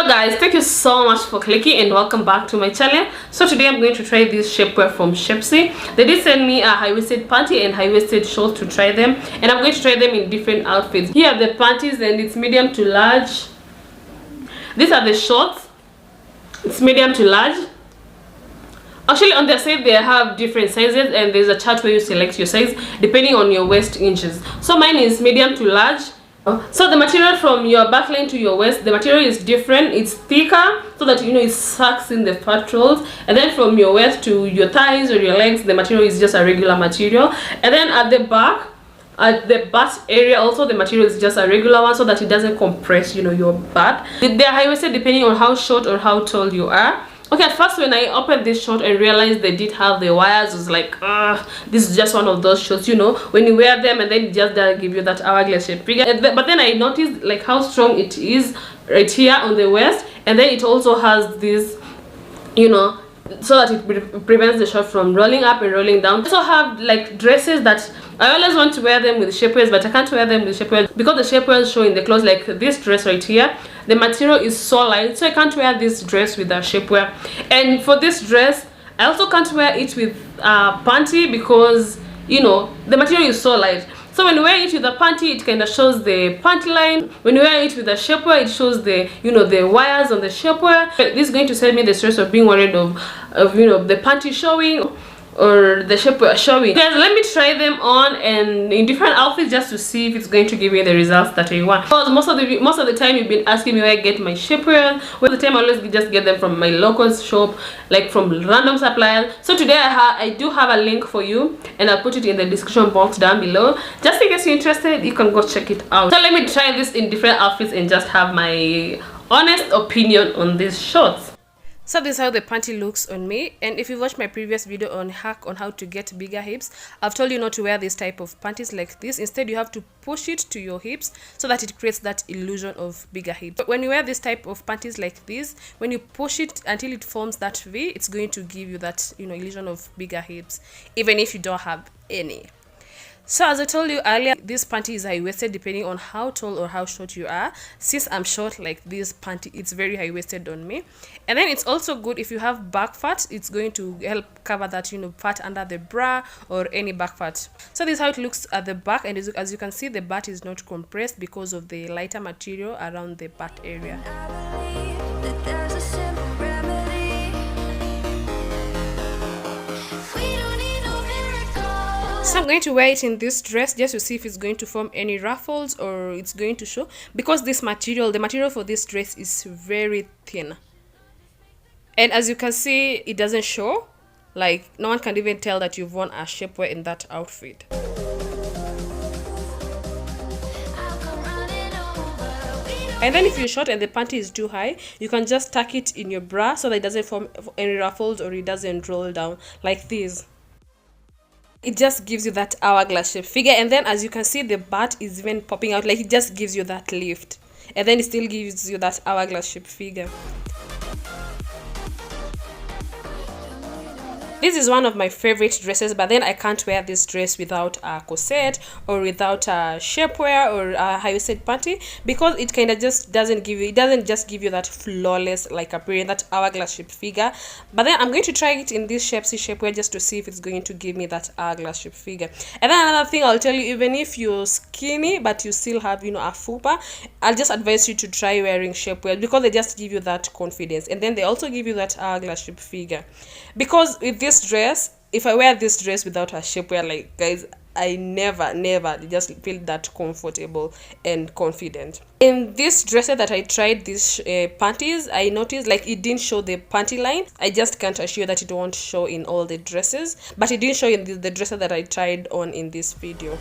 Hello guys, thank you so much for clicking and welcome back to my channel. So today I'm going to try this shapewear from SHAPESSY. They did send me a high-waisted panty and high-waisted shorts to try them, and I'm going to try them in different outfits. Here are the panties and it's medium to large. These are the shorts. It's medium to large. Actually on their side they have different sizes and there's a chart where you select your size depending on your waist inches. So mine is medium to large. So the material from your backline to your waist, the material is different. It's thicker so that it sucks in the fat rolls, and then from your waist to your thighs or your legs, the material is just a regular material. And then at the back, at the butt area also, the material is just a regular one so that it doesn't compress your butt. They're high-waisted depending on how short or how tall you are. Okay, at first when I opened this short and realized they did have the wires, I was like, this is just one of those shorts, when you wear them and then it just doesn't give you that hourglass shape figure. But then I noticed like how strong it is right here on the waist, and then it also has this, so that it prevents the short from rolling up and rolling down. I also have like dresses that I always want to wear them with shapewears, but I can't wear them with shapewears because the shapewears show in the clothes. Like this dress right here, the material is so light, so I can't wear this dress with a shapewear. And for this dress, I also can't wear it with a panty because the material is so light. So when you wear it with a panty, it kind of shows the panty line. When you wear it with a shapewear, it shows the the wires on the shapewear. This is going to save me the stress of being worried of the panty showing or the shapewear showing. Guys, let me try them on and in different outfits just to see if it's going to give me the results that I want. Because most of the time you've been asking me where I get my shapewear. Well, the time I always just get them from my local shop, like from random suppliers. So today I do have a link for you, and I'll put it in the description box down below. Just in case you're interested, you can go check it out. So let me try this in different outfits and just have my honest opinion on these shorts. So this is how the panty looks on me, and if you watched my previous video on hack on how to get bigger hips, I've told you not to wear this type of panties like this. Instead, you have to push it to your hips so that it creates that illusion of bigger hips. But when you wear this type of panties like this, when you push it until it forms that V, it's going to give you that illusion of bigger hips, even if you don't have any. So as I told you earlier, this panty is high-waisted depending on how tall or how short you are. Since I'm short, like this panty, it's very high-waisted on me. And then it's also good if you have back fat. It's going to help cover that fat under the bra or any back fat. So this is how it looks at the back, and as you can see, the butt is not compressed because of the lighter material around the butt area. So I'm going to wear it in this dress just to see if it's going to form any ruffles or it's going to show, because this material, the material for this dress is very thin, and as you can see, it doesn't show. Like no one can even tell that you've worn a shapewear in that outfit. And then if you're short and the panty is too high, you can just tuck it in your bra so that it doesn't form any ruffles or it doesn't roll down like this. It just gives you that hourglass shape figure, and then as you can see, the butt is even popping out, like it just gives you that lift, and then it still gives you that hourglass shape figure. This is one of my favorite dresses, but then I can't wear this dress without a corset or without a shapewear or a high-waisted panty, because it kind of just doesn't give you, that flawless like appearance, that hourglass shape figure. But then I'm going to try it in this SHAPESSY shapewear just to see if it's going to give me that hourglass shape figure. And then another thing I'll tell you, even if you're skinny but you still have a fupa, I'll just advise you to try wearing shapewear because they just give you that confidence, and then they also give you that hourglass shape figure. Because with this dress, if I wear this dress without a shapewear, like guys, I never just feel that comfortable and confident. In this dress that I tried, these panties, I noticed like it didn't show the panty line. I just can't assure that it won't show in all the dresses, but it didn't show in the dresses that I tried on in this video.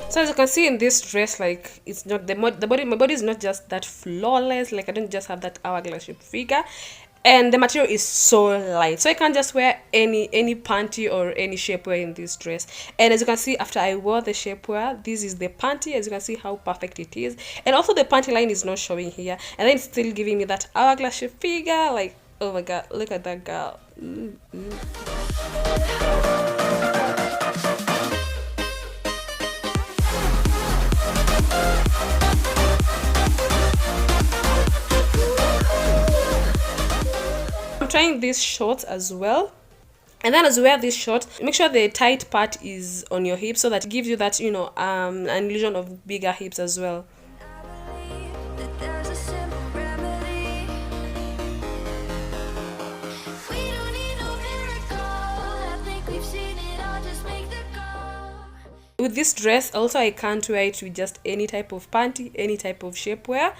So as you can see in this dress, like it's not my body is not just that flawless, like I don't just have that hourglass shape figure. and the material is so light, so I can't just wear any panty or any shapewear in this dress. And as you can see, after I wore the shapewear, this is the panty. As you can see how perfect it is, and also the panty line is not showing here, and then it's still giving me that hourglass shape figure. Like, oh my god, look at that girl. I'm trying these shorts as well. And then as you wear this short, make sure the tight part is on your hips, so that it gives you that, you know, an illusion of bigger hips as well. With this dress also, I can't wear it with just any type of panty, any type of shapewear.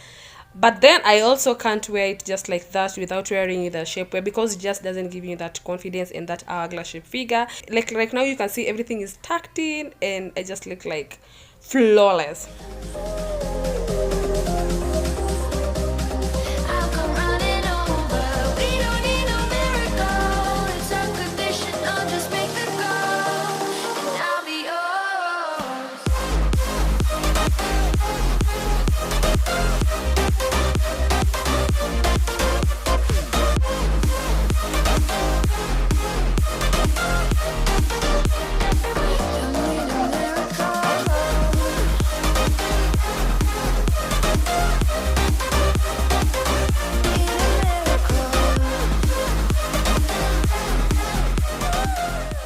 But then I also can't wear it just like that without wearing the shapewear, because it just doesn't give you that confidence and that hourglass shape figure. Like right now, you can see everything is tucked in and I just look like flawless.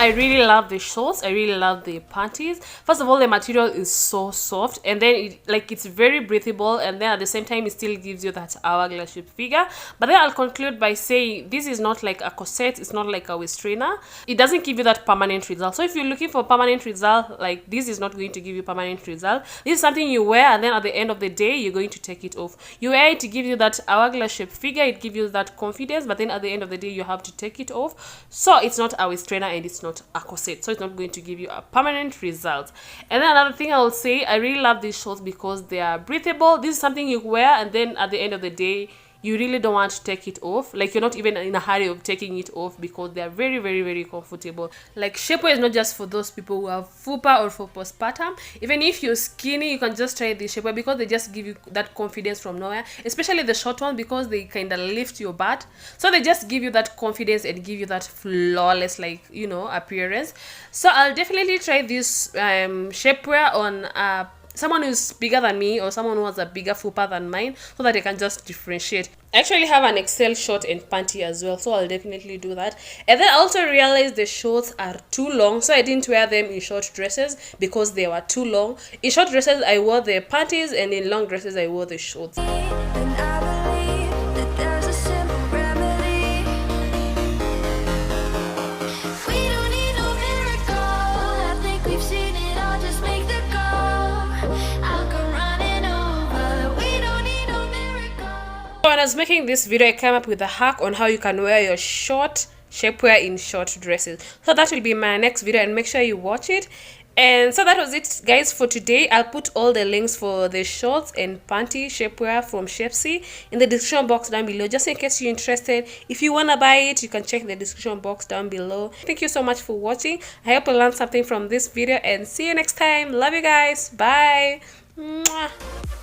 I really love the shorts. I really love the panties. First of all, the material is so soft, and then it's very breathable, and then at the same time it still gives you that hourglass shape figure. But then I'll conclude by saying this is not like a corset, it's not like a waist trainer. It doesn't give you that permanent result. So if you're looking for permanent result, like, this is not going to give you permanent result. This is something you wear, and then at the end of the day you're going to take it off. You wear it to give you that hourglass shape figure, it gives you that confidence, but then at the end of the day you have to take it off. So it's not a waist trainer and it's not a corset, so it's not going to give you a permanent result. And then another thing I will say, I really love these shorts because they are breathable. This is something you wear, and then at the end of the day you really don't want to take it off. Like, you're not even in a hurry of taking it off, because they are very, very, very comfortable. Like, shapewear is not just for those people who have fupa or for postpartum. Even if you're skinny, you can just try this shapewear, because they just give you that confidence from nowhere, especially the short one, because they kind of lift your butt. So they just give you that confidence and give you that flawless, like, you know, appearance. So I'll definitely try this shapewear on someone who's bigger than me, or someone who has a bigger fupa than mine, so that I can just differentiate. I actually have an XL short and panty as well, so I'll definitely do that. And then I also realized the shorts are too long, so I didn't wear them in short dresses because they were too long. In short dresses I wore the panties, and in long dresses I wore the shorts. When I was making this video, I came up with a hack on how you can wear your short shapewear in short dresses. So that will be my next video, and make sure you watch it. And so that was it, guys, for today. I'll put all the links for the shorts and panty shapewear from SHAPESSY in the description box down below, just in case you're interested. If you want to buy it, you can check the description box down below. Thank you so much for watching. I hope you learned something from this video, and see you next time. Love you guys. Bye. Mwah.